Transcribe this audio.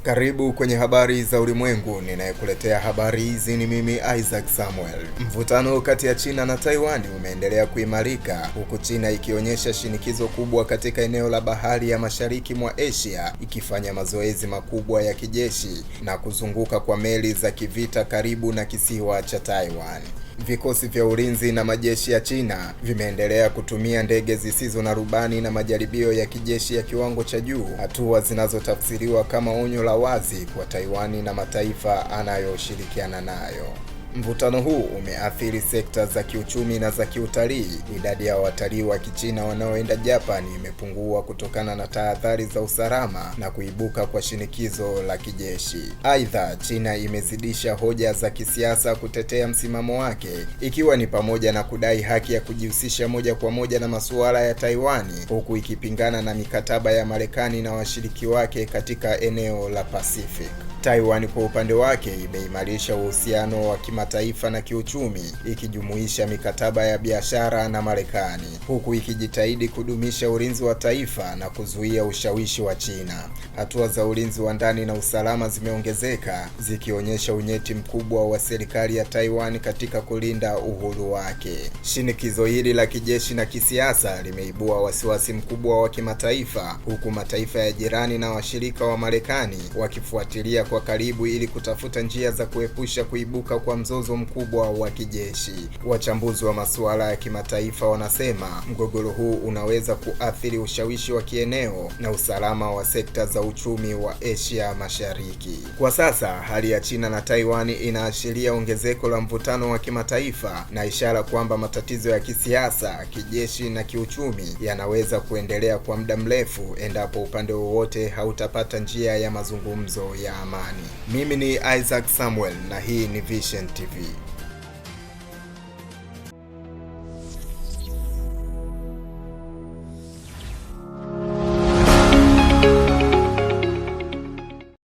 Karibu kwenye habari za ulimwengu. Ninayekuletea habari hizi ni mimi Isaac Samuel. Mvutano kati ya China na Taiwan umeendelea kuimarika huku China ikionyesha shinikizo kubwa katika eneo la bahari ya mashariki mwa Asia, ikifanya mazoezi makubwa ya kijeshi na kuzunguka kwa meli za kivita karibu na kisiwa cha Taiwan. Vikosi vya ulinzi na majeshi ya China vimeendelea kutumia ndege zisizo na rubani na majaribio ya kijeshi ya kiwango cha juu, hatua zinazotafsiriwa kama onyo la wazi kwa Taiwan na mataifa anayoshirikiana nayo. Mvutano huu umeathiri sekta za kiuchumi na za kiutalii. Idadi ya watalii wa Kichina wanaoenda Japan imepungua kutokana na tahadhari za usalama na kuibuka kwa shinikizo la kijeshi. Aidha, China imezidisha hoja za kisiasa kutetea msimamo wake, ikiwa ni pamoja na kudai haki ya kujihusisha moja kwa moja na masuala ya Taiwan, huku ikipingana na mikataba ya Marekani na washiriki wake katika eneo la Pacific. Taiwan kwa upande wake imeimarisha uhusiano wa kimataifa na kiuchumi, ikijumuisha mikataba ya biashara na Marekani, huku ikijitahidi kudumisha ulinzi wa taifa na kuzuia ushawishi wa China. Hatua za ulinzi wa ndani na usalama zimeongezeka, zikionyesha unyeti mkubwa wa serikali ya Taiwan katika kulinda uhuru wake. Shinikizo hili la kijeshi na kisiasa limeibua wasiwasi mkubwa wa kimataifa, huku mataifa ya jirani na washirika wa Marekani wakifuatilia kwa karibu ili kutafuta njia za kuepusha kuibuka kwa mzozo mkubwa wa kijeshi. Wachambuzi wa masuala ya kimataifa wanasema mgogoro huu unaweza kuathiri ushawishi wa kieneo na usalama wa sekta za uchumi wa Asia Mashariki. Kwa sasa, hali ya China na Taiwan inaashiria ongezeko la mvutano wa kimataifa na ishara kwamba matatizo ya kisiasa, kijeshi na kiuchumi yanaweza kuendelea kwa muda mrefu endapo upande wowote hautapata njia ya mazungumzo ya amani. Mimi ni Isaac Samuel na hii ni Vision TV.